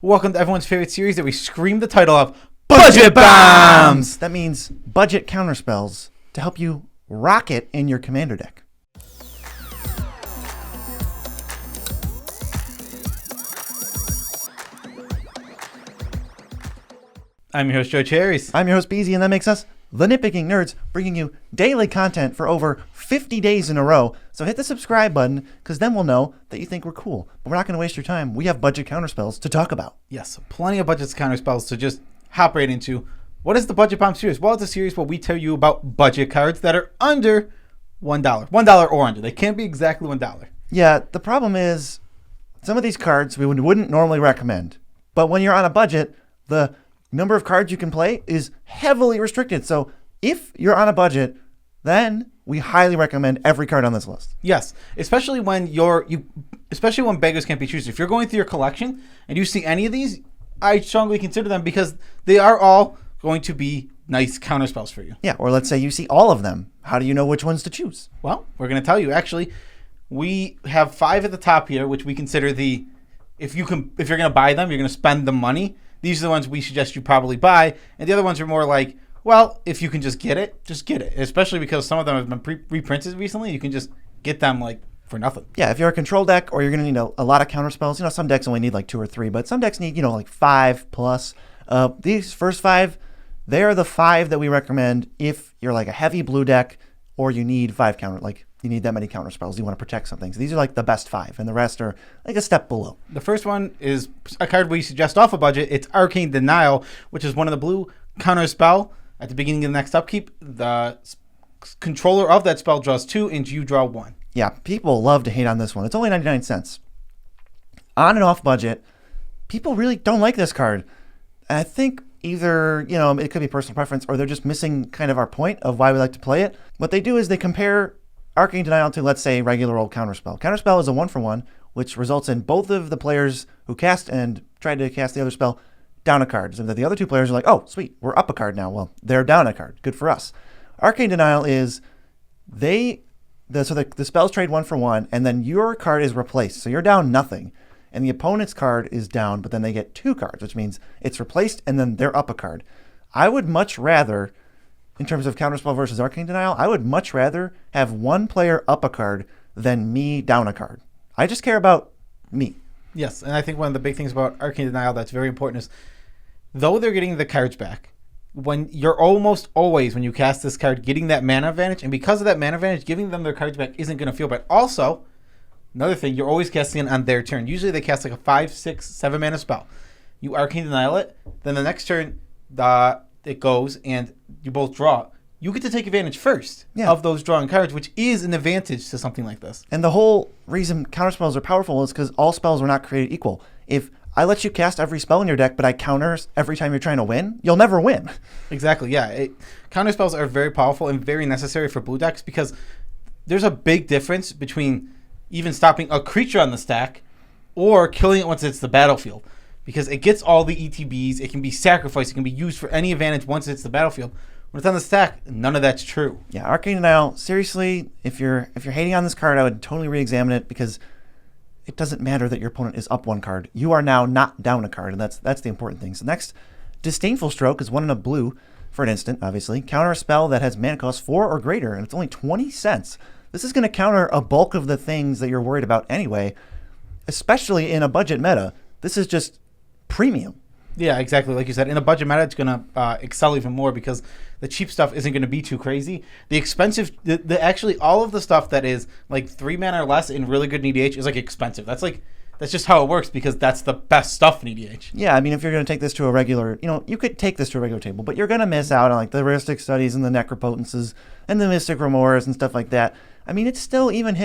Welcome to everyone's favorite series that we scream the title of Budget Bombs! That means budget counterspells to help you rock it in your commander deck. I'm your host, Joe Cherries. I'm your host, Beezy, and that makes us the Nitpicking Nerds, bringing you daily content for over 50 days in a row. So hit the subscribe button, because then we'll know that you think we're cool. But we're not going to waste your time. We have budget counterspells to talk about. Yes, plenty of budget counterspells to just hop right into. What is the Budget Bomb series? Well, it's a series where we tell you about budget cards that are under $1. $1 or under. They can't be exactly $1. Yeah, the problem is some of these cards we wouldn't normally recommend. But when you're on a budget, the number of cards you can play is heavily restricted. So if you're on a budget, then we highly recommend every card on this list. Yes, especially when especially when beggars can't be choosers. If you're going through your collection and you see any of these, I strongly consider them because they are all going to be nice counterspells for you. Yeah, or let's say you see all of them. How do you know which ones to choose? Well, we're going to tell you. Actually, we have 5 at the top here, which we consider if you're going to buy them, you're going to spend the money. These are the ones we suggest you probably buy. And the other ones are more like, well, if you can just get it, just get it. Especially because some of them have been reprinted recently. You can just get them like for nothing. Yeah, if you're a control deck or you're going to need a lot of counterspells, some decks only need like 2 or 3, but some decks need, like 5 plus. These first 5, they're the 5 that we recommend if you're like a heavy blue deck or you need 5 you need that many counterspells. You want to protect something. So these are like the best 5, and the rest are like a step below. The first one is a card we suggest off a budget. It's Arcane Denial, which is one of the blue counterspell. At the beginning of the next upkeep, the controller of that spell draws 2, and you draw 1. Yeah, people love to hate on this one. It's only 99 cents. On and off budget, people really don't like this card. I think either, it could be personal preference or they're just missing kind of our point of why we like to play it. What they do is they compare Arcane Denial to, let's say, regular old Counterspell. Counterspell is a 1-for-1, which results in both of the players who cast and tried to cast the other spell down a card. So that the other 2 players are like, oh, sweet, we're up a card now. Well, they're down a card. Good for us. Arcane Denial is the spells trade 1-for-1, and then your card is replaced. So you're down nothing. And the opponent's card is down, but then they get 2 cards, which means it's replaced and then they're up a card. I would much rather, in terms of Counterspell versus Arcane Denial, I would much rather have one player up a card than me down a card. I just care about me. Yes, and I think one of the big things about Arcane Denial that's very important is, though they're getting the cards back, when you're almost always, when you cast this card, getting that mana advantage, and because of that mana advantage, giving them their cards back isn't going to feel bad. Also, another thing, you're always casting it on their turn. Usually they cast like a 5, 6, 7 mana spell. You Arcane Denial it, then the next turn it goes and you both draw. You get to take advantage first of those drawing cards, which is an advantage to something like this. And the whole reason counterspells are powerful is because all spells are not created equal. If I let you cast every spell in your deck, but I counter every time you're trying to win, you'll never win. Exactly, yeah. Counterspells are very powerful and very necessary for blue decks because there's a big difference between even stopping a creature on the stack or killing it once it's the battlefield. Because it gets all the ETBs, it can be sacrificed, it can be used for any advantage once it's the battlefield. When it's on the stack, none of that's true. Yeah, Arcane Denial, seriously, if you're hating on this card, I would totally re-examine it because it doesn't matter that your opponent is up 1 card. You are now not down a card, and that's the important thing. So next, Disdainful Stroke is 1 in a blue for an instant, obviously. Counter a spell that has mana cost 4 or greater, and it's only 20 cents. This is going to counter a bulk of the things that you're worried about anyway, especially in a budget meta. This is just premium. Yeah, exactly. Like you said, in a budget meta, it's going to excel even more because the cheap stuff isn't going to be too crazy. The expensive, actually all of the stuff that is like 3 mana or less in really good EDH is like expensive. That's just how it works because that's the best stuff in EDH. Yeah, I mean, if you're going to take this to a regular, you could take this to a regular table, but you're going to miss out on like the heuristic studies and the necropotences and the mystic remorse and stuff like that. I mean, it still even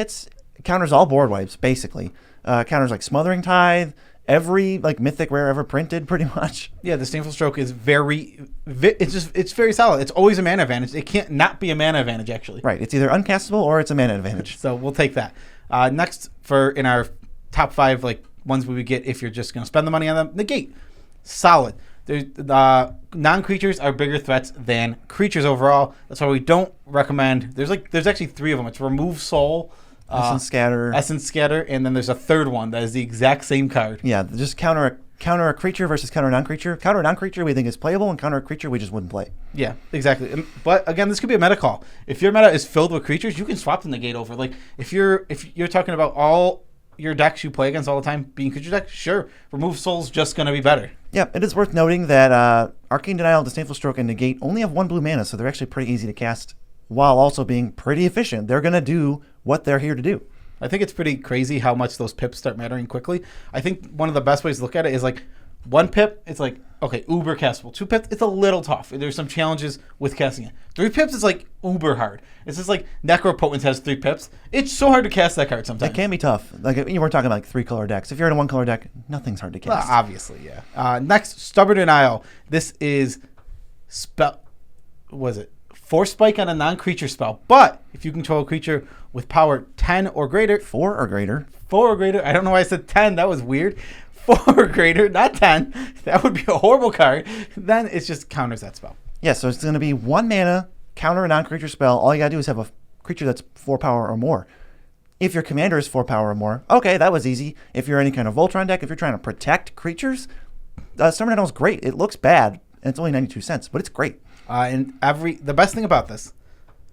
counters all board wipes, basically. Counters like Smothering Tithe, every like mythic rare ever printed, pretty much. Yeah, the Disdainful Stroke is it's very solid. It's always a mana advantage. It can't not be a mana advantage, actually. Right. It's either uncastable or it's a mana advantage. So we'll take that. Next, in our top 5 like ones we would get if you're just going to spend the money on them, Negate. Solid. Non-creatures are bigger threats than creatures overall. That's why we don't recommend. There's actually 3 of them. It's Remove Soul, Essence Scatter, and then there's a third one that is the exact same card. Yeah, just counter counter a creature versus counter a non-creature. Counter a non-creature we think is playable, and counter a creature we just wouldn't play. Yeah, exactly. But again, this could be a meta call. If your meta is filled with creatures, you can swap the negate over. Like if you're talking about all your decks you play against all the time being creature deck, sure, remove soul's just going to be better. Yeah, it is worth noting that Arcane Denial, Disdainful Stroke, and Negate only have 1 blue mana, so they're actually pretty easy to cast while also being pretty efficient. They're going to do what they're here to do. I think it's pretty crazy how much those pips start mattering quickly. I think one of the best ways to look at it is like 1 pip, it's like, okay, uber castable. 2 pips, it's a little tough. There's some challenges with casting it. 3 pips is like uber hard. It's just like Necropotent has 3 pips. It's so hard to cast that card sometimes. It can be tough. Like you were talking about like 3-color decks. If you're in a 1-color deck, nothing's hard to cast. Well, obviously, yeah. Next, Stubborn Denial. This is Force Spike on a non-creature spell. But if you control a creature with power 10 or greater. 4 or greater. 4 or greater. I don't know why I said 10. That was weird. 4 or greater, not 10. That would be a horrible card. Then it just counters that spell. Yeah, so it's going to be 1 mana, counter a non-creature spell. All you got to do is have a creature that's 4 power or more. If your commander is 4 power or more, okay, that was easy. If you're any kind of Voltron deck, if you're trying to protect creatures, Stubborn Denial is great. It looks bad, and it's only 92 cents, but it's great. And the best thing about this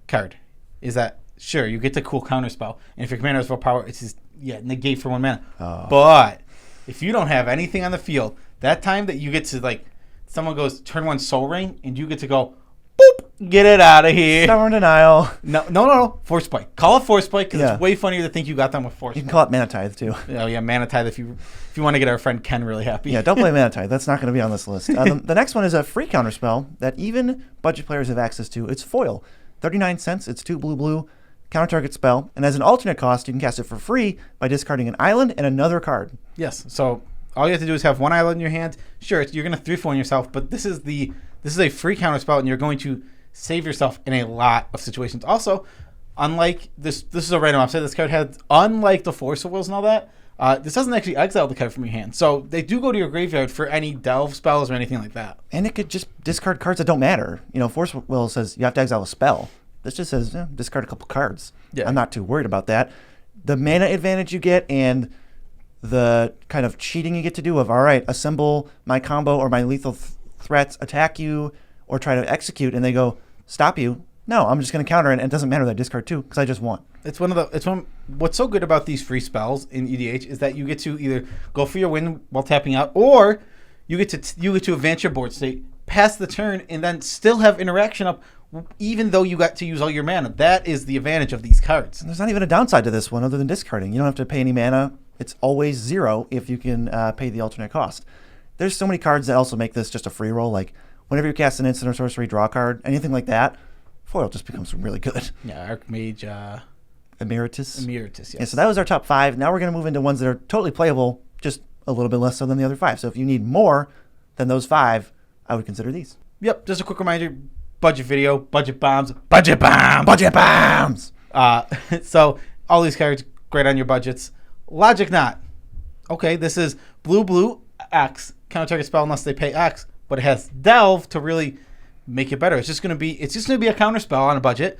card is that, sure, you get the cool counter spell, and if your commander has 4 power, it's just, negate for 1 mana. But if you don't have anything on the field, that time that you get to, like, someone goes turn 1 Soul Ring, and you get to go, boop, get it out of here. Stubborn Denial. No. Force Spike. Call it Force Spike because it's way funnier to think you got them with Force Spike. You can call it Mana Tithe, too. Oh, yeah, Mana Tithe if you want to get our friend Ken really happy. Yeah, don't play Mana Tithe. That's not going to be on this list. The next one is a free counter spell that even budget players have access to. It's Foil. 39 cents. It's 2 blue. Counter target spell. And as an alternate cost, you can cast it for free by discarding an island and another card. Yes. So all you have to do is have 1 island in your hand. Sure, you're going to 3-4 on yourself, but this is a free counter spell, and you're going to save yourself in a lot of situations. Also, unlike this is a random offset. This card has, unlike the Force of Wills and all that, this doesn't actually exile the card from your hand. So they do go to your graveyard for any delve spells or anything like that. And it could just discard cards that don't matter. Force of Will says you have to exile a spell. This just says discard a couple cards. Yeah. I'm not too worried about that. The mana advantage you get and the kind of cheating you get to do of, all right, assemble my combo or my lethal threats, attack you, or try to execute, and they go, stop you. No, I'm just going to counter it, and it doesn't matter that I discard 2 because I just won. What's so good about these free spells in EDH is that you get to either go for your win while tapping out, or you get to advance your board state, pass the turn, and then still have interaction up, even though you got to use all your mana. That is the advantage of these cards. And there's not even a downside to this one other than discarding. You don't have to pay any mana. It's always 0 if you can pay the alternate cost. There's so many cards that also make this just a free roll. Like whenever you cast an instant or sorcery, draw a card, anything like that, Foil just becomes really good. Yeah, Archmage. Emeritus, yes. Yeah, so that was our top 5. Now we're going to move into ones that are totally playable, just a little bit less so than the other 5. So if you need more than those 5, I would consider these. Yep, just a quick reminder, budget video, budget bombs, budget bombs. So all these cards, great on your budgets. Logic Knot. Okay, this is blue, X, counter target spell unless they pay X, but it has Delve to really make it better. It's just gonna be a counter spell on a budget,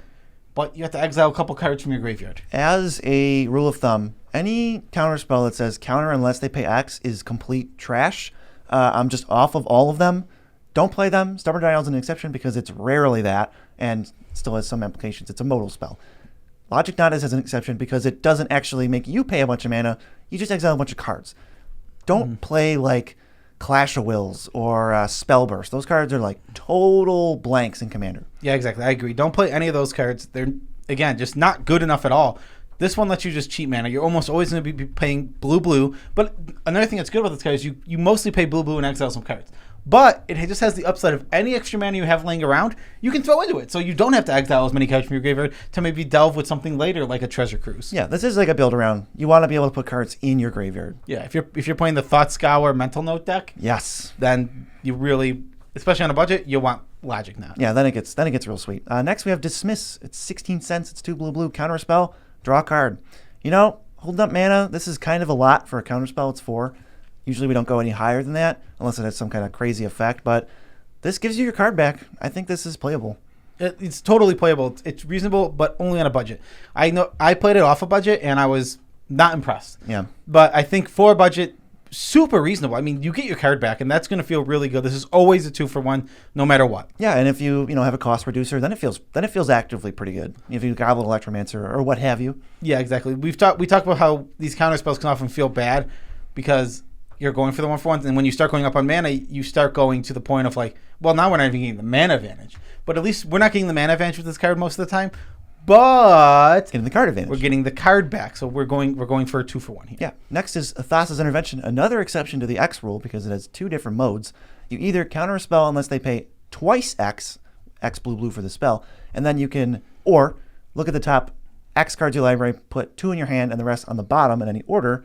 but you have to exile a couple cards from your graveyard. As a rule of thumb, any counter spell that says counter unless they pay X is complete trash. I'm just off of all of them. Don't play them. Stubborn Denial is an exception because it's rarely that and still has some implications. It's a modal spell. Logic Knot is as an exception because it doesn't actually make you pay a bunch of mana. You just exile a bunch of cards. Don't play like Clash of Wills or Spellburst. Those cards are like total blanks in Commander. Yeah, exactly. I agree. Don't play any of those cards. They're, again, just not good enough at all. This one lets you just cheat mana. You're almost always going to be paying blue. But another thing that's good about this card is you mostly pay blue and exile some cards. But it just has the upside of any extra mana you have laying around, you can throw into it. So you don't have to exile as many cards from your graveyard to maybe delve with something later like a Treasure Cruise. Yeah, this is like a build around. You want to be able to put cards in your graveyard. Yeah, if you're playing the Thought Scour Mental Note deck, yes, then you really, especially on a budget, you want Logic Knot. Yeah, then it gets real sweet. Next we have Dismiss. It's 16 cents. It's 2 blue. Counter spell. Draw a card. Holding up mana. This is kind of a lot for a counter spell. It's 4. Usually we don't go any higher than that unless it has some kind of crazy effect, but this gives you your card back. I think this is playable. It's totally playable. It's reasonable, but only on a budget. I know I played it off a budget and I was not impressed. Yeah. But I think for a budget, super reasonable. I mean, you get your card back, and that's going to feel really good. This is always a 2-for-1, no matter what. Yeah, and if you have a cost reducer, then it feels actively pretty good. If you got a little Electromancer or what have you. Yeah, exactly. We talked about how these counter spells can often feel bad because you're going for the 1-for-1s, and when you start going up on mana, you start going to the point of like, well, now we're not even getting the mana advantage. But at least we're not getting the mana advantage with this card most of the time. But getting the card advantage. We're getting the card back, so we're going for a 2-for-1 here. Yeah. Next is Athas Intervention, another exception to the X rule because it has 2 different modes. You either counter a spell unless they pay twice X blue for the spell, and then you can, or look at the top X cards in your library, put 2 in your hand and the rest on the bottom in any order.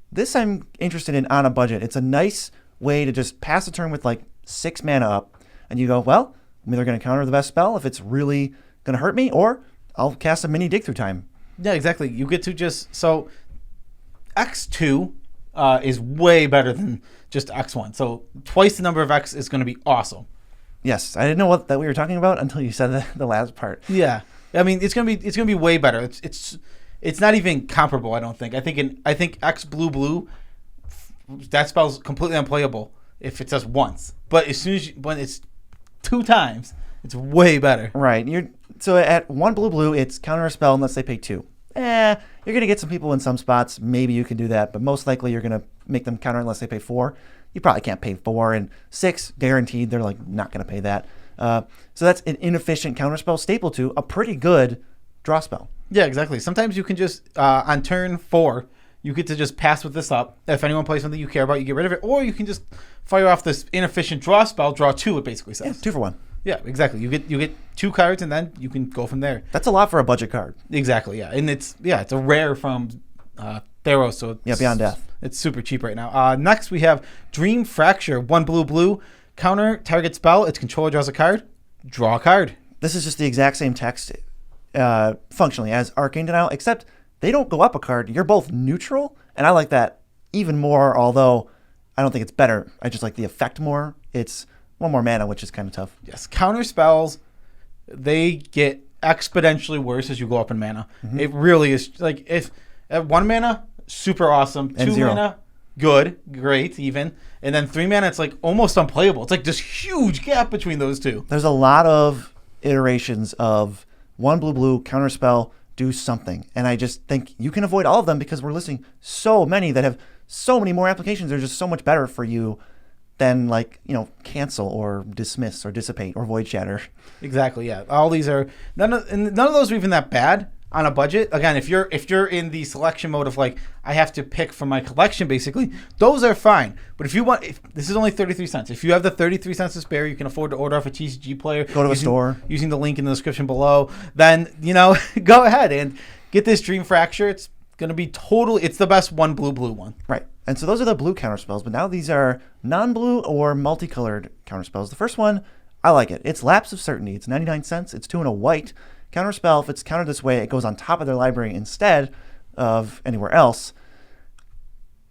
This I'm interested in on a budget. It's a nice way to just pass a turn with like 6 mana up, and you go, well, I'm either going to counter the best spell if it's really going to hurt me, or I'll cast a mini dig through time. Yeah, exactly. You get to just, so X2 is way better than just X1. So twice the number of X is going to be awesome. Yes, I didn't know that we were talking about until you said the last part. Yeah, I mean it's gonna be way better. It's not even comparable. I don't think. I think X blue that spell's completely unplayable if it says once. But as soon as when it's 2 times, it's way better. Right. So at 1 blue, it's counter a spell unless they pay 2. You're gonna get some people in some spots. Maybe you can do that, but most likely you're gonna make them counter unless they pay 4. You probably can't pay 4, and 6 guaranteed. They're like not gonna pay that. So that's an inefficient counterspell staple to a pretty good draw spell. Yeah, exactly. Sometimes you can just on turn 4, you get to just pass with this up. If anyone plays something you care about, you get rid of it, or you can just fire off this inefficient draw spell. Draw 2, it basically says. Yeah, 2-for-1. Yeah, exactly. You get 2 cards, and then you can go from there. That's a lot for a budget card. Exactly. Yeah, and it's a rare from Theros, so it's, Beyond Death. It's super cheap right now. Next we have Dream Fracture. 1 blue, counter target spell. Its controller draws a card. Draw a card. This is just the exact same text, functionally as Arcane Denial, except they don't go up a card. You're both neutral, and I like that even more. Although I don't think it's better. I just like the effect more. It's 1 more mana, which is kind of tough. Yes, counter spells, they get exponentially worse as you go up in mana. Mm-hmm. It really is. Like, if at 1 mana, super awesome. And 2 0. mana, good, great, even. And then 3 mana, it's like almost unplayable. It's like this huge gap between those 2. There's a lot of iterations of 1 blue, counter spell, do something. And I just think you can avoid all of them because we're listing so many that have so many more applications. They're just so much better for you than cancel or dismiss or dissipate or void shatter. Exactly. Yeah. All these are none of those are even that bad on a budget. Again, if you're in the selection mode of like I have to pick from my collection, basically those are fine. But if this is only 33 cents. If you have the 33 cents to spare, you can afford to order off a TCG player. Go to a store using the link in the description below. Then go ahead and get this Dream Fracture. It's gonna be it's the best 1 blue one. Right. And so those are the blue counterspells, but now these are non-blue or multicolored counterspells. The first one, I like it. It's Lapse of Certainty. It's 99 cents. It's 2 and a white. Counterspell, if it's countered this way, it goes on top of their library instead of anywhere else.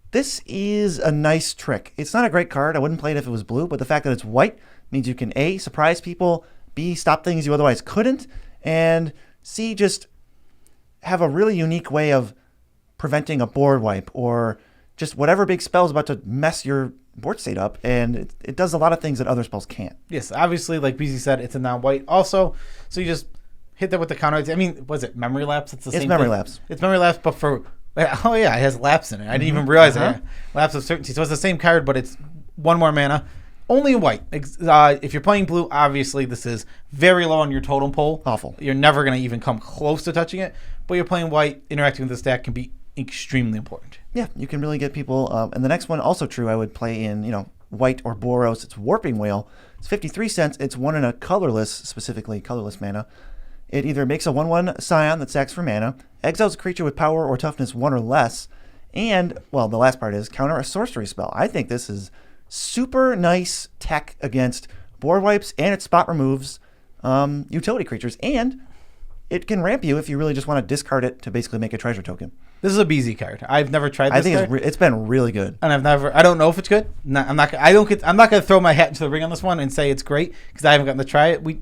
This is a nice trick. It's not a great card. I wouldn't play it if it was blue, but the fact that it's white means you can A, surprise people, B, stop things you otherwise couldn't, and C, just have a really unique way of preventing a board wipe or just whatever big spell is about to mess your board state up, and it does a lot of things that other spells can't. Yes, obviously, like BZ said, it's a non-white also, so you just hit that with the counter. I mean, was it Memory Lapse? It's Memory Lapse. It's Memory Lapse, but for, oh yeah, it has Lapse in it. I didn't even realize that. Lapse of Certainty. So it's the same card, but it's 1 more mana. Only white. If you're playing blue, obviously this is very low on your totem pole. Awful. You're never going to even come close to touching it, but you're playing white, interacting with the stack can be extremely important. Yeah, you can really get people. And the next one, also true, I would play in, white or Boros. It's Warping Whale. It's 53 cents. It's 1 in a colorless, specifically colorless mana. It either makes a 1/1 Scion that sacks for mana, exiles a creature with power or toughness 1 or less, and, well, the last part is counter a sorcery spell. I think this is super nice tech against board wipes, and it spot removes utility creatures, and it can ramp you if you really just want to discard it to basically make a treasure token. This is a BZ card. I've never tried this. I think it's been really good, and I don't know if it's good. I'm not going to throw my hat into the ring on this one and say it's great because I haven't gotten to try it. Me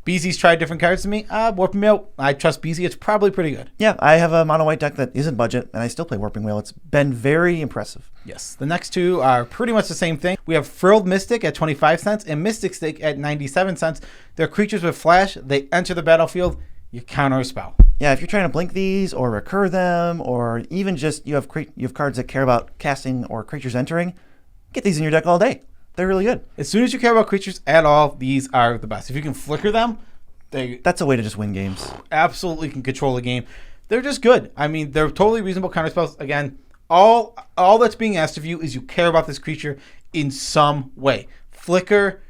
BZ's tried different cards to me. Warping Wheel, I trust BZ. It's probably pretty good. Yeah, I have a mono white deck that isn't budget, and I still play Warping Wheel. It's been very impressive. Yes. The next two are pretty much the same thing. We have Frilled Mystic at 25 cents and Mystic Stick at 97 cents. They're creatures with flash. They enter the battlefield. You counter a spell. Yeah, if you're trying to blink these or recur them, or even just you have cards that care about casting or creatures entering, get these in your deck all day. They're really good. As soon as you care about creatures at all, these are the best. If you can flicker them, that's a way to just win games. Absolutely can control the game. They're just good. I mean, they're totally reasonable counterspells. Again, all that's being asked of you is you care about this creature in some way. Flicker,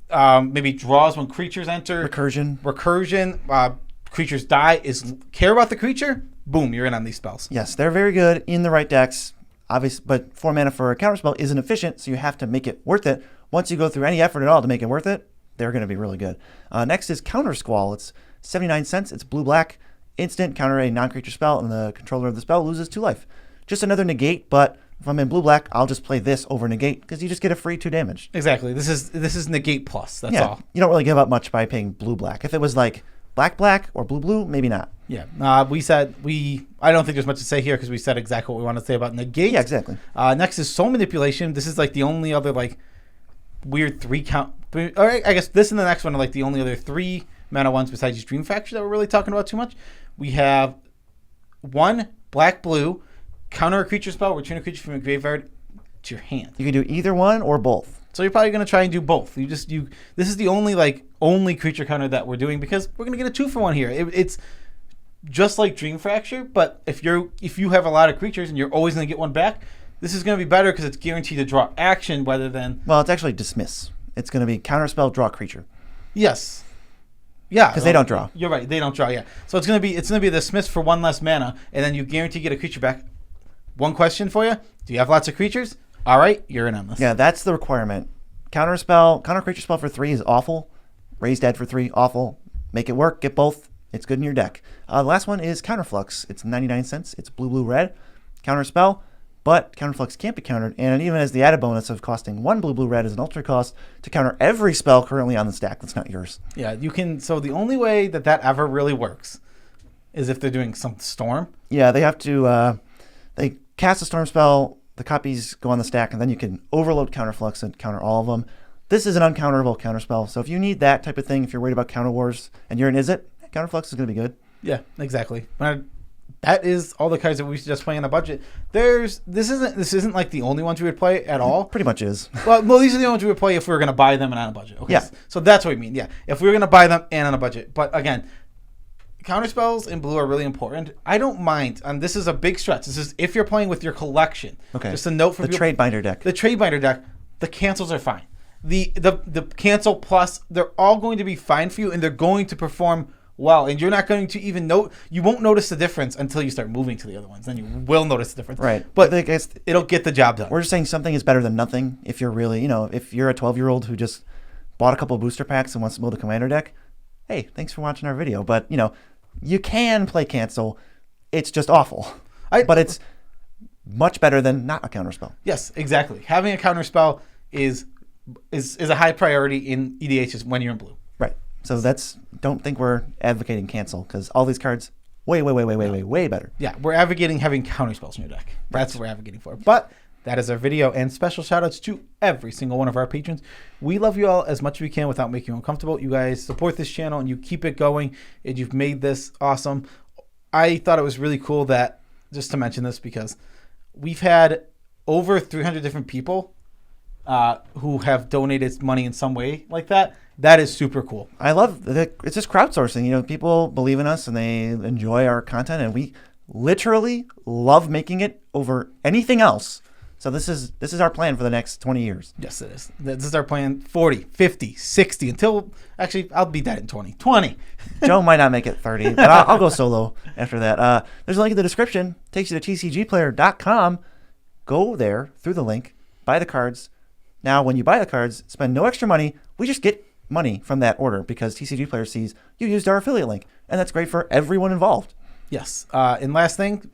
maybe draws when creatures enter. Recursion, creatures die. Is care about the creature. Boom, you're in on these spells. Yes, they're very good in the right decks. Obviously, but 4 mana for a counterspell isn't efficient, so you have to make it worth it. Once you go through any effort at all to make it worth it, they're going to be really good. Next is Counter Squall. It's 79 cents. It's blue-black. Instant, counter a non-creature spell, and the controller of the spell loses 2 life. Just another negate, but if I'm in blue-black, I'll just play this over negate because you just get a free 2 damage. Exactly. This is negate plus. That's all. You don't really give up much by paying blue-black. If it was like black-black or blue-blue, maybe not. Yeah. I don't think there's much to say here because we said exactly what we want to say about negate. Yeah, exactly. Next is Soul Manipulation. This is like the only other like weird 3 count. All right, I guess this and the next one are like the only other 3 mana ones besides Dream Fracture that we're really talking about too much. We have 1 black-blue, counter a creature spell, return a creature from your graveyard to your hand. You can do either one or both. So you're probably going to try and do both. This is the only creature counter that we're doing because we're going to get a 2-for-1 here. It's just like Dream Fracture, but if you have a lot of creatures and you're always going to get one back, this is going to be better because it's guaranteed to draw action rather than... Well, it's actually dismiss. It's going to be counterspell, draw creature. Yes. Yeah. Because they don't draw. You're right. They don't draw, yeah. So it's going to be dismiss for 1 less mana, and then you guarantee get a creature back. One question for you. Do you have lots of creatures? All right, you're in on this. Yeah, that's the requirement. Counter creature spell for 3 is awful. Raise Dead for 3, awful. Make it work, get both. It's good in your deck. The last one is Counterflux. It's 99 cents. It's blue-blue-red. Counter spell, but Counterflux can't be countered, and it even has the added bonus of costing 1 blue-blue-red as an ultra cost to counter every spell currently on the stack that's not yours. Yeah, you can. So the only way that ever really works is if they're doing some storm. Yeah, they have to. They cast a storm spell, the copies go on the stack, and then you can overload Counterflux and counter all of them. This is an uncounterable counterspell, so if you need that type of thing, if you're worried about counter wars and you're an Izzet, Counterflux is going to be good. Yeah, exactly. That is all the cards that we suggest playing on a budget. This isn't like the only ones we would play at all. Pretty much is. Well, these are the ones we would play if we were going to buy them and on a budget. Okay. Yeah. So that's what we mean. Yeah. If we were going to buy them and on a budget. But again, counterspells in blue are really important. I don't mind. And this is a big stretch. This is if you're playing with your collection. Okay. Just a note for the trade binder deck. The trade binder deck. The cancels are fine. The cancel plus, they're all going to be fine for you, and they're going to perform well. And you're not going to even you won't notice the difference until you start moving to the other ones. Then you will notice the difference. Right. But it'll get the job done. We're just saying something is better than nothing. If you're really, if you're a 12-year-old who just bought a couple of booster packs and wants to build a commander deck, hey, thanks for watching our video. But, you can play cancel. It's just awful. But it's much better than not a counterspell. Yes, exactly. Having a counterspell is a high priority in EDHs when you're in blue. Right. So don't think we're advocating cancel because all these cards way better. Yeah, we're advocating having counterspells in your deck. That's what we're advocating for. But that is our video, and special shout outs to every single one of our patrons. We love you all as much as we can without making you uncomfortable. You guys support this channel and you keep it going, and you've made this awesome. I thought it was really cool that, just to mention this, because we've had over 300 different people who have donated money in some way like that. That is super cool. I love that. It's just crowdsourcing. People believe in us and they enjoy our content, and we literally love making it over anything else. So this is our plan for the next 20 years. Yes, it is. This is our plan. 40, 50, 60 until actually I'll be dead in 20. Joe might not make it 30, but I'll go solo after that. There's a link in the description. Takes you to tcgplayer.com. Go there through the link. Buy the cards. Now, when you buy the cards, spend no extra money. We just get money from that order because TCG Player sees you used our affiliate link, and that's great for everyone involved. Yes. And last thing,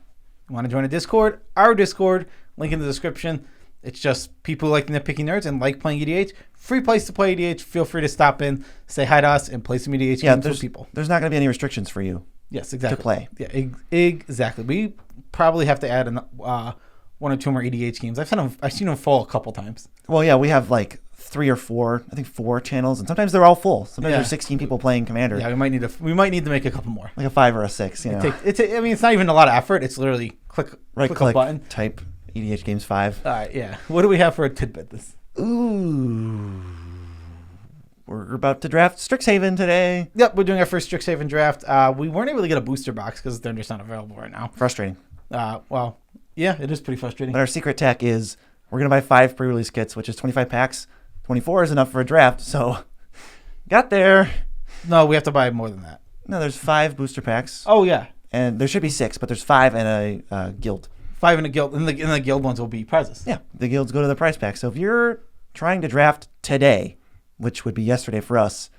you want to join a Discord? Our Discord, link in the description. It's just people who like nitpicking nerds and like playing EDH. Free place to play EDH. Feel free to stop in, say hi to us, and play some EDH games with people. There's not going to be any restrictions for you. Yes, exactly. To play. Yeah, exactly. We probably have to add one or two more EDH games. I've seen them full a couple times. Well, yeah, we have like 3 or 4, I think 4 channels, and sometimes they're all full. Sometimes there's 16 people playing Commander. Yeah, we might need to make a couple more. Like a 5 or a 6. You know. It's not even a lot of effort. It's literally click a button, type EDH Games 5. All right, yeah. What do we have for a tidbit? Ooh. We're about to draft Strixhaven today. Yep, we're doing our first Strixhaven draft. We weren't able to get a booster box because they're just not available right now. Frustrating. Well, yeah, it is pretty frustrating. But our secret tech is we're going to buy 5 pre-release kits, which is 25 packs. 24 is enough for a draft, so got there. No, we have to buy more than that. No, there's 5 booster packs. Oh, yeah. And there should be 6, but there's 5 in a guild. 5 in a guild, and the guild ones will be prizes. Yeah, the guilds go to the prize pack. So if you're trying to draft today, which would be yesterday for us,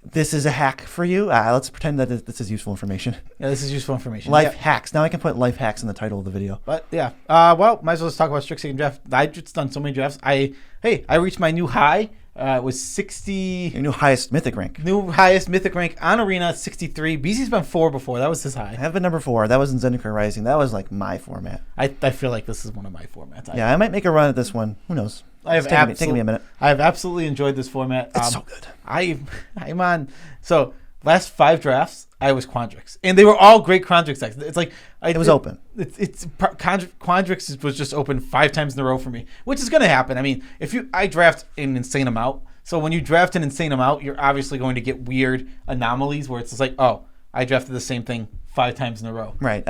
this is a hack for you. Let's pretend that this is useful information. Yeah, this is useful information. Life hacks. Now I can put life hacks in the title of the video. But yeah, well, might as well just talk about Strixhaven draft. I've just done so many drafts. I reached my new high. It was 60. Your new highest mythic rank. New highest mythic rank on Arena, 63. BC's been 4 before. That was his high. I have been number 4. That was in Zendikar Rising. That was like my format. I feel like this is one of my formats. Yeah, I might make a run at this one. Who knows? It's taking me a minute. I have absolutely enjoyed this format. It's so good. I'm on. So last 5 drafts, I was Quandrix, and they were all great Quandrix decks. It's like it was open. Quandrix was just open 5 times in a row for me, which is going to happen. I mean, I draft an insane amount. So when you draft an insane amount, you're obviously going to get weird anomalies where it's just like, oh, I drafted the same thing 5 times in a row. Right.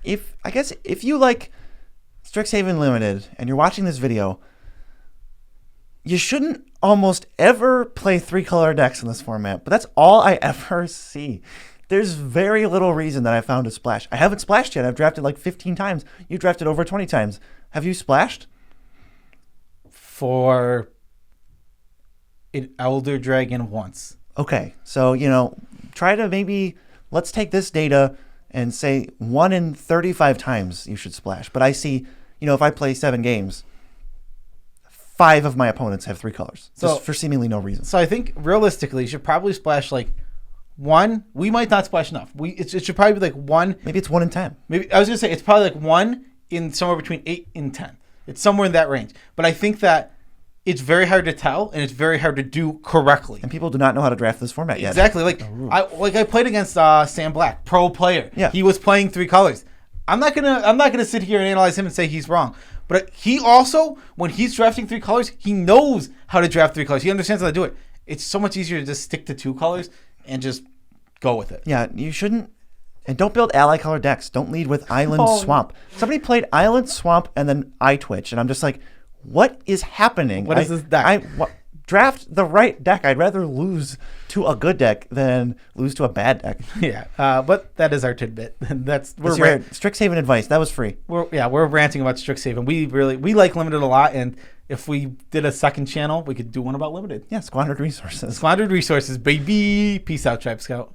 If you like Strixhaven Limited and you're watching this video, you shouldn't almost ever play 3-color decks in this format, but that's all I ever see. There's very little reason that I found to splash. I haven't splashed yet. I've drafted like 15 times. You drafted over 20 times. Have you splashed? For an Elder Dragon once. Okay, so, try to let's take this data and say 1 in 35 times you should splash. But I see, if I play 7 games, 5 of my opponents have 3 colors, just for seemingly no reason. So I think realistically, you should probably splash like 1. We might not splash enough. It should probably be like 1. Maybe it's 1 in 10. Maybe I was gonna say it's probably like 1 in somewhere between 8 and 10. It's somewhere in that range. But I think that it's very hard to tell, and it's very hard to do correctly. And people do not know how to draft this format yet. Exactly. I played against Sam Black, pro player. Yeah. He was playing 3 colors. I'm not gonna sit here and analyze him and say he's wrong. But he also, when he's drafting 3 colors, he knows how to draft 3 colors. He understands how to do it. It's so much easier to just stick to 2 colors and just go with it. Yeah, you shouldn't. And don't build ally color decks. Don't lead with Island Swamp. Somebody played Island Swamp and then iTwitch, and I'm just like, what is happening? What is this deck? Draft the right deck. I'd rather lose to a good deck than lose to a bad deck. Yeah, but that is our tidbit. We're Strixhaven advice. That was free. We're ranting about Strixhaven. We like Limited a lot, and if we did a second channel, we could do one about Limited. Yeah, squandered resources. Squandered resources, baby. Peace out, Tribe Scout.